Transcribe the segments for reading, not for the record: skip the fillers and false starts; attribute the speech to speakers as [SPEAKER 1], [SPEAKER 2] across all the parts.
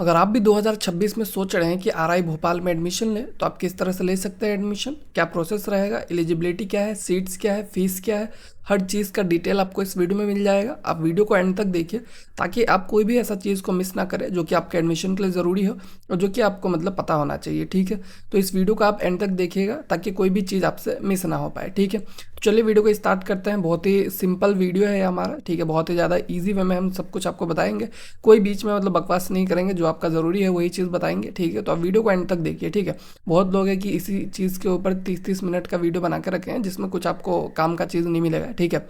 [SPEAKER 1] अगर आप भी 2026 में सोच रहे हैं कि आरआई भोपाल में एडमिशन लें तो आप किस तरह से ले सकते हैं एडमिशन, क्या प्रोसेस रहेगा, एलिजिबिलिटी क्या है, सीट्स क्या है, फीस क्या है, हर चीज़ का डिटेल आपको इस वीडियो में मिल जाएगा। आप वीडियो को एंड तक देखिए ताकि आप कोई भी ऐसा चीज़ को मिस ना करें जो कि आपके एडमिशन के लिए ज़रूरी हो और जो कि आपको मतलब पता होना चाहिए। ठीक है, तो इस वीडियो को आप एंड तक देखिएगा ताकि कोई भी चीज़ आपसे मिस ना हो पाए। ठीक है, तो चलिए वीडियो को स्टार्ट करते हैं। बहुत ही सिंपल वीडियो है हमारा। ठीक है, बहुत ही ज़्यादा ईजी वे में हम सब कुछ आपको बताएंगे। कोई बीच में मतलब बकवास नहीं करेंगे, जो आपका ज़रूरी है वही चीज़ बताएंगे। ठीक है, तो आप वीडियो को एंड तक देखिए। ठीक है, बहुत लोग हैं कि इसी चीज़ के ऊपर 30-30 मिनट का वीडियो बना के रखे हैं जिसमें कुछ आपको काम का चीज़ नहीं मिलेगा। ठीक है,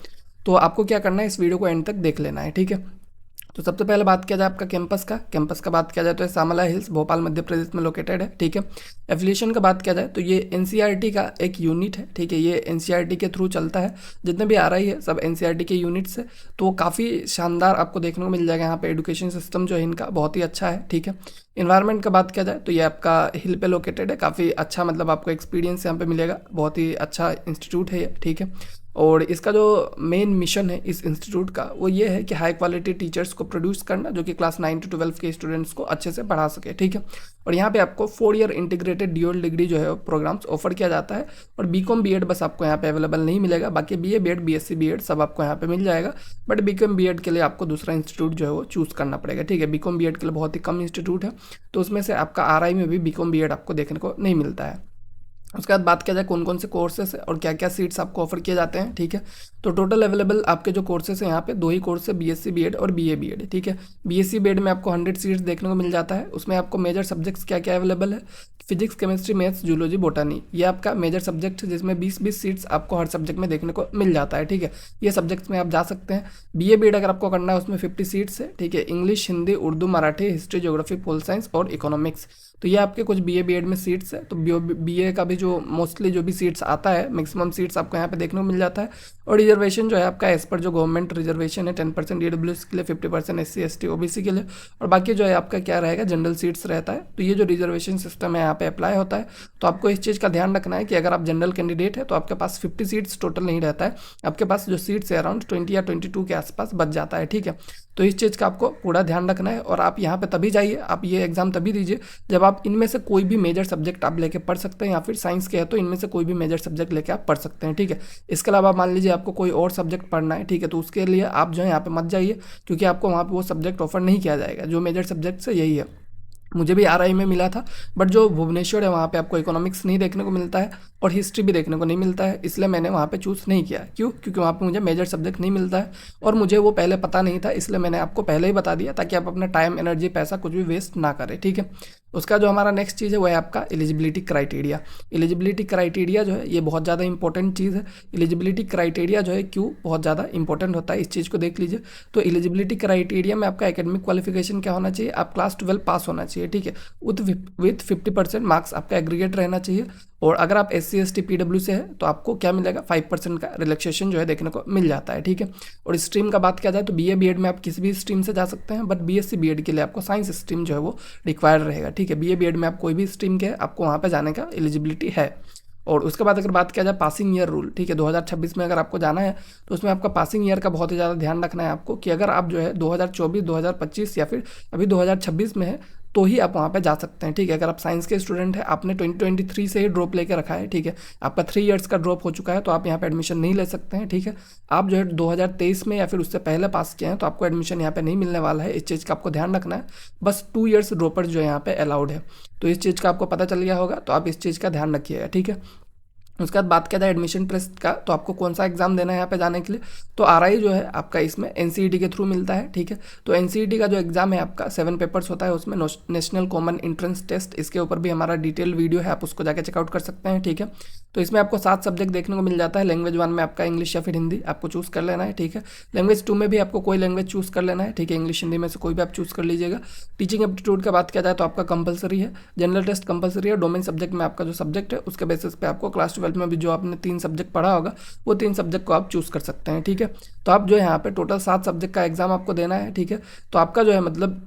[SPEAKER 1] तो आपको क्या करना है, इस वीडियो को एंड तक देख लेना है। ठीक है, तो सबसे पहले बात किया जाए आपका कैंपस का बात किया जाए तो ये श्यामला हिल्स भोपाल मध्य प्रदेश में लोकेटेड है। ठीक है, एफिलिएशन का बात किया जाए तो ये एनसीईआरटी का एक यूनिट है। ठीक है, ये एनसीईआरटी के थ्रू चलता है। जितने भी आ रही है सब एनसीईआरटी के यूनिट्स है, तो काफ़ी शानदार आपको देखने को मिल जाएगा। यहाँ पे एजुकेशन सिस्टम जो है इनका बहुत ही अच्छा है। ठीक है, इन्वायरमेंट का बात किया जाए तो ये आपका हिल पे लोकेटेड है। काफ़ी अच्छा मतलब आपको एक्सपीरियंस यहाँ पे मिलेगा। बहुत ही अच्छा इंस्टीट्यूट है ये। ठीक है, और इसका जो मेन मिशन है इस इंस्टीट्यूट का वो ये है कि हाई क्वालिटी टीचर्स को प्रोड्यूस करना जो कि क्लास 9 to 12 के स्टूडेंट्स को अच्छे से पढ़ा सके। ठीक है, और यहाँ पे आपको 4 ईयर इंटीग्रेटेड ड्यूअल डिग्री जो है प्रोग्राम्स ऑफर किया जाता है। और बीकॉम बीएड बस आपको यहाँ पे अवेलेबल नहीं मिलेगा, बाकी बीए बीएड बीएससी बीएड सब आपको यहाँ पे मिल जाएगा। बट बीकॉम बीएड के लिए आपको दूसरा इंस्टीट्यूट जो है वो चूज़ करना पड़ेगा। ठीक है, बीकॉम बीएड के लिए बहुत ही कम इंस्टीट्यूट है, तो उसमें से आपका आरआई में भी बीकॉम बीएड आपको देखने को नहीं मिलता है। उसके बाद बात किया जाए कौन कौन से कोर्सेस है और क्या क्या सीट्स आपको ऑफर किए जाते हैं। ठीक है, तो टोटल अवेलेबल आपके जो कोर्सेस हैं यहाँ पे 2 ही कोर्स है, बीएससी बीएड और बीए बीएड। ठीक है, बीएससी बीएड में आपको 100 सीट्स देखने को मिल जाता है। उसमें आपको मेजर सब्जेक्ट्स क्या क्या अवेलेबल है, फिजिक्स केमिस्ट्री मैथ्स जूलॉजी बोटानी, ये आपका मेजर सब्जेक्ट है जिसमें 20-20 सीट्स आपको हर सब्जेक्ट में देखने को मिल जाता है। ठीक है, ये सब्जेक्ट्स में आप जा सकते हैं। बीए बीएड अगर आपको करना है उसमें 50 सीट्स है। ठीक है, English, Hindi, Urdu, Marathi, history, geography, pol science और इकोनॉमिक्स, तो ये आपके कुछ बीए बीएड में सीट्स है। तो बीए का भी जो मोस्टली जो भी सीट्स आता है मैक्सिमम सीट्स आपको यहाँ पे देखने को मिल जाता है। और रिजर्वेशन जो है आपका एज पर जो गवर्नमेंट रिजर्वेशन है 10% ईडब्ल्यूएस के लिए, 50% एससी एसटी ओबीसी के लिए, और बाकी जो है आपका क्या रहेगा जनरल सीट्स रहता है। तो ये जो रिजर्वेशन सिस्टम है यहाँ पे अप्लाई होता है। तो आपको इस चीज़ का ध्यान रखना है कि अगर आप जनरल कैंडिडेट है तो आपके पास 50 सीट्स टोटल नहीं रहता है, आपके पास जो सीट्स है अराउंड 20 या 22 के आसपास बच जाता है। ठीक है, तो इस चीज़ का आपको पूरा ध्यान रखना है। और आप यहाँ पे तभी जाइए, आप ये एग्जाम तभी दीजिए जब आप इनमें से कोई भी मेजर सब्जेक्ट आप लेके पढ़ सकते हैं, या फिर साइंस के है तो इनमें से कोई भी मेजर सब्जेक्ट लेके आप पढ़ सकते हैं। ठीक है, इसके अलावा मान लीजिए आपको कोई और सब्जेक्ट पढ़ना है, ठीक है, तो उसके लिए आप जो है यहाँ पे मत जाइए, क्योंकि आपको वहाँ पे वो सब्जेक्ट ऑफर नहीं किया जाएगा। जो मेजर सब्जेक्ट है यही है। मुझे भी आरआई में मिला था, बट जो भुवनेश्वर है वहाँ पे आपको इकोनॉमिक्स नहीं देखने को मिलता है और हिस्ट्री भी देखने को नहीं मिलता है, इसलिए मैंने वहाँ पे चूज़ नहीं किया। क्यों? क्योंकि वहाँ पे मुझे मेजर सब्जेक्ट नहीं मिलता है और मुझे वो पहले पता नहीं था, इसलिए मैंने आपको पहले ही बता दिया ताकि आप अपना टाइम, एनर्जी, पैसा कुछ भी वेस्ट ना करें। ठीक है, उसका जो हमारा नेक्स्ट चीज़ है वो है आपका एलिजिबिलिटी क्राइटेरिया। एलिजिबिलिटी क्राइटेरिया जो है ये बहुत ज़्यादा इंपॉर्टेंट चीज़ है। एलिजिबिलिटी क्राइटेरिया जो है क्यों बहुत ज़्यादा इंपॉर्टेंट होता है इस चीज़ को देख लीजिए। तो एलिजिबिलिटी क्राइटेरिया में आपका एकेडमिक क्वालिफिकेशन क्या होना चाहिए, आप क्लास 12 पास होना चाहिए। ठीक है, विथ 50% मार्क्स आपका एग्रीगेट रहना चाहिए। और अगर आप एससी एसटी पीडब्ल्यू से है तो आपको क्या मिलेगा, 5% का रिलैक्सेशन जो है देखने को मिल जाता है। ठीक है, और स्ट्रीम का बात किया जाए तो बीए बीएड में आप किसी भी स्ट्रीम से जा सकते हैं, बट बीएससी बीएड के लिए आपको साइंस स्ट्रीम जो है वो रिक्वायर्ड रहेगा। ठीक है, बीए बीएड में आप कोई भी स्ट्रीम के आपको वहाँ पे जाने का एलिजिबिलिटी है। और उसके बाद अगर बात किया जाए पासिंग ईयर रूल, ठीक है, 2026 में अगर आपको जाना है तो उसमें आपका पासिंग ईयर का बहुत ही ज़्यादा ध्यान रखना है आपको, कि अगर आप जो है 2024, 2025 या फिर अभी 2026 में है तो ही आप वहाँ पे जा सकते हैं। ठीक है, अगर आप साइंस के स्टूडेंट हैं, आपने 2023 से ही ड्रॉप लेके रखा है, ठीक है, आपका 3 इयर्स का ड्रॉप हो चुका है, तो आप यहाँ पे एडमिशन नहीं ले सकते हैं। ठीक है, आप जो है 2023 में या फिर उससे पहले पास किए हैं तो आपको एडमिशन यहाँ पे नहीं मिलने वाला है। इस चीज़ का आपको ध्यान रखना है। बस 2 इयर्स ड्रॉपर्स जो है यहाँ पे अलाउड है, तो इस चीज़ का आपको पता चल गया होगा, तो आप इस चीज़ का ध्यान रखिएगा। ठीक है, उसके बाद बात किया जाए एडमिशन टेस्ट का, तो आपको कौन सा एग्जाम देना है यहाँ पे जाने के लिए, तो आरआई जो है आपका इसमें एनसीईटी के थ्रू मिलता है। ठीक है, तो एनसीईटी का जो एग्जाम है आपका 7 पेपर्स होता है, उसमें नेशनल कॉमन एंट्रेंस टेस्ट, इसके ऊपर भी हमारा डिटेल वीडियो है, आप उसको जाकर चेकआउट कर सकते हैं। ठीक है, तो इसमें आपको 7 सब्जेक्ट देखने को मिल जाता है। लैंग्वेज 1 में आपका इंग्लिश या फिर हिंदी आपको चूज़ कर लेना है। ठीक है, लैंग्वेज 2 में भी आपको कोई लैंग्वेज चूज़ कर लेना है। ठीक है, इंग्लिश हिंदी में से कोई भी आप चूज़ कर लीजिएगा। टीचिंग एप्टीट्यूड का बात किया जाए तो आपका कंपलसरी है, जनरल टेस्ट कंपलसरी है। डोमेन सब्जेक्ट में आपका जो सब्जेक्ट है उसके बेसिस पे आपको क्लास 12 में भी जो आपने 3 सब्जेक्ट पढ़ा होगा वो 3 सब्जेक्ट को आप चूज़ कर सकते हैं। ठीक है, तो आप जो है यहाँ पे टोटल 7 सब्जेक्ट का एग्जाम आपको देना है। ठीक है, तो आपका जो है मतलब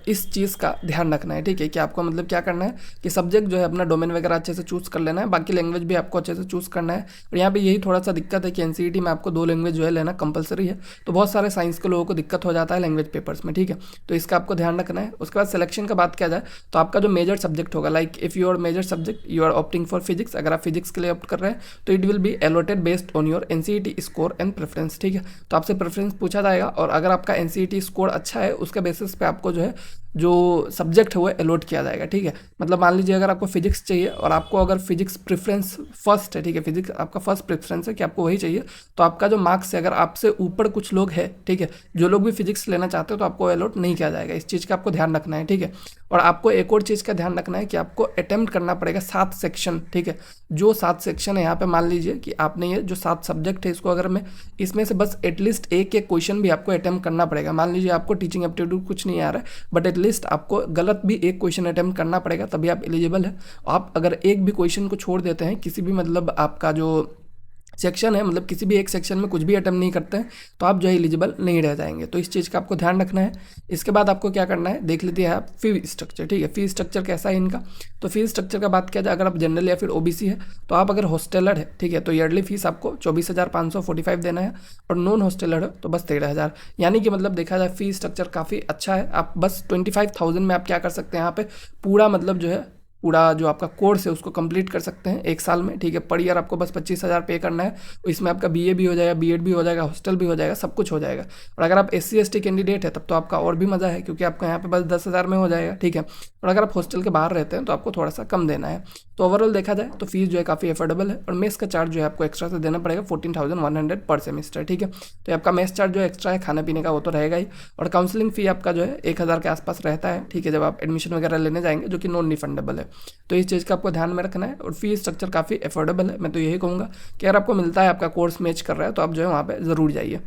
[SPEAKER 1] इस चीज़ का ध्यान रखना है, ठीक है, कि आपको मतलब क्या करना है कि सब्जेक्ट जो है अपना डोमेन वगैरह अच्छे से चूज़ कर लेना है, बाकी लैंग्वेज भी आपको अच्छे से चूज़ करना है। और यहाँ पे यही थोड़ा सा दिक्कत है कि एनसीईटी में आपको 2 लैंग्वेज जो है लेना कंपलसरी है, तो बहुत सारे साइंस के लोगों को दिक्कत हो जाता है लैंग्वेज पेपर्स में, ठीक है, तो इसका आपको ध्यान रखना है। उसके बाद सिलेक्शन का बात किया जाए तो आपका जो मेजर सब्जेक्ट होगा, like if your major subject you are opting for physics, अगर आप फिजिक्स के लिए ऑप्ट कर रहे हैं तो it will be allotted based on your NCET score and preference, ठीक है, तो आपसे प्रेफरेंस पूछा जाएगा और अगर आपका एनसीईटी स्कोर अच्छा है उसके बेसिस पे आपको जो है जो सब्जेक्ट है वो अलॉट किया जाएगा, ठीक है। मतलब मान लीजिए अगर आपको फिजिक्स चाहिए और आपको अगर फिजिक्स प्रेफरेंस फर्स्ट है, ठीक है, फिजिक्स आपका फर्स्ट प्रेफरेंस है कि आपको वही चाहिए, तो आपका जो मार्क्स है अगर आपसे ऊपर कुछ लोग हैं, ठीक है, जो लोग भी फिजिक्स लेना चाहते हो तो आपको अलॉट नहीं किया जाएगा। इस चीज़ का आपको ध्यान रखना है, ठीक है। और आपको एक और चीज़ का ध्यान रखना है कि आपको अटेम्प्ट करना पड़ेगा 7 सेक्शन, ठीक है। जो 7 सेक्शन है यहाँ पे मान लीजिए कि आपने ये जो 7 सब्जेक्ट है इसको अगर मैं इसमें से बस एटलीस्ट एक क्वेश्चन भी आपको अटेम्प्ट करना पड़ेगा। मान लीजिए आपको टीचिंग एप्टीट्यूड कुछ नहीं आ रहा है बट एटलीस्ट आपको गलत भी एक क्वेश्चन अटेम्प्ट करना पड़ेगा, तभी आप एलिजिबल है। आप अगर एक भी क्वेश्चन को छोड़ देते हैं, किसी भी मतलब आपका जो सेक्शन है, मतलब किसी भी एक सेक्शन में कुछ भी अटेम्प्ट नहीं करते हैं तो आप जो है एलिजिबल नहीं रह जाएंगे, तो इस चीज़ का आपको ध्यान रखना है। इसके बाद आपको क्या करना है, देख लेते हैं आप फी स्ट्रक्चर, ठीक है, फी स्ट्रक्चर कैसा है इनका। तो फी स्ट्रक्चर का बात किया जाए, अगर आप जनरल या फिर ओबीसी है तो आप अगर हॉस्टेलर है, ठीक है, तो ईयरली फीस आपको 24,545 देना है और नॉन हॉस्टेलर है तो बस 13,000, यानी कि मतलब देखा जाए फी स्ट्रक्चर काफ़ी अच्छा है। आप बस 25,000 में आप क्या कर सकते हैं यहाँ पे पूरा मतलब जो है पूरा जो आपका कोर्स है उसको कंप्लीट कर सकते हैं 1 साल में, ठीक है। पर ईयर आपको बस 25,000 पे करना है, इसमें आपका बीए भी हो जाएगा, बीएड भी हो जाएगा, हॉस्टल भी हो जाएगा, सब कुछ हो जाएगा। और अगर आप SC ST कैंडिडेट है तब तो आपका और भी मज़ा है क्योंकि आपका यहाँ पे बस 10,000 में हो जाएगा, ठीक है। और अगर आप हॉस्टल के बाहर रहते हैं तो आपको थोड़ा सा कम देना है। तो ओवरऑल देखा जाए तो फीस जो है काफ़ी अफोर्डेबल है और मेस का चार्ज जो है आपको एक्स्ट्रा से देना पड़ेगा 14,100 पर सेमेस्टर, ठीक है। तो आपका मेस चार्ज जो एक्स्ट्रा है खाने पीने का वो तो रहेगा ही, और काउंसलिंग फ़ी आपका जो है 1,000 के आसपास रहता है, ठीक है, जब आप एडमिशन वगैरह लेने जाएंगे, जो कि नॉन रिफंडेबल है। तो इस चीज़ का आपको ध्यान में रखना है और फी स्ट्रक्चर काफ़ी अफोर्डेबल है। मैं तो यही कहूँगा कि अगर आपको मिलता है, आपका कोर्स मैच कर रहा है तो आप जो है वहाँ पे ज़रूर जाइए।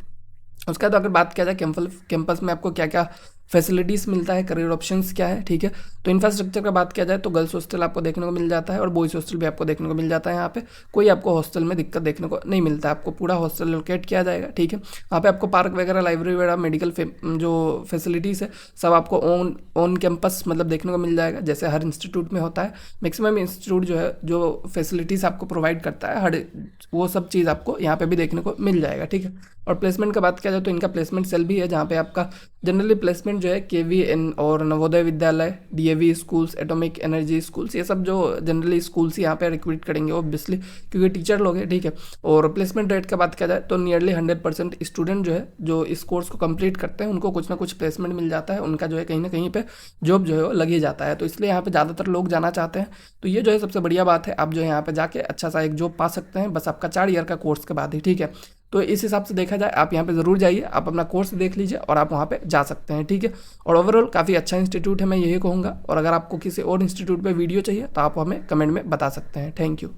[SPEAKER 1] उसका तो अगर बात किया जाए कैंपस में आपको क्या क्या फैसिलिटीज़ मिलता है, करियर ऑप्शंस क्या है, ठीक है। तो इंफ्रास्ट्रक्चर का बात किया जाए तो गर्ल्स हॉस्टल आपको देखने को मिल जाता है और बॉयज़ हॉस्टल भी आपको देखने को मिल जाता है। यहाँ पे कोई आपको हॉस्टल में दिक्कत देखने को नहीं मिलता है, आपको पूरा हॉस्टल लोकेट किया जाएगा, ठीक है। वहाँ पे आपको पार्क वगैरह, लाइब्रेरी वगैरह, मेडिकल जो फैसिलिटीज़ है सब आपको ऑन कैंपस मतलब देखने को मिल जाएगा, जैसे हर इंस्टीट्यूट में होता है। मैक्सिमम इंस्टीट्यूट जो है जो फैसिलिटीज़ आपको प्रोवाइड करता है हर वो सब चीज़ आपको यहाँ पे भी देखने को मिल जाएगा, ठीक है। और प्लेसमेंट का बात किया जाए तो इनका प्लेसमेंट सेल भी है, जहाँ पे आपका जनरली प्लेसमेंट जो है KVN और Navodaya Vidyalaya, DAV schools, atomic energy schools, ये सब जो जनरली स्कूल्स यहाँ पे रिक्रूट करेंगे ऑब्वियसली क्योंकि टीचर लोग हैं, ठीक है। और प्लेसमेंट रेट का बात किया जाए तो नियरली 100% स्टूडेंट जो है जो इस कोर्स को कंप्लीट करते हैं उनको कुछ ना कुछ प्लेसमेंट मिल जाता है, उनका जो है कहीं ना कहीं पे जॉब जो है वो लग ही जाता है, तो इसलिए यहाँ पे ज़्यादातर लोग जाना चाहते हैं। तो ये जो है सबसे बढ़िया बात है, आप जो है यहाँ पे जाके अच्छा सा एक जॉब पा सकते हैं बस आपका 4 ईयर का कोर्स के बाद ही, ठीक है। तो इस हिसाब से देखा जाए आप यहाँ पे ज़रूर जाइए, आप अपना कोर्स देख लीजिए और आप वहाँ पे जा सकते हैं, ठीक है। और ओवरऑल काफ़ी अच्छा इंस्टीट्यूट है, मैं यही कहूँगा। और अगर आपको किसी और इंस्टीट्यूट पे वीडियो चाहिए तो आप हमें कमेंट में बता सकते हैं। Thank you.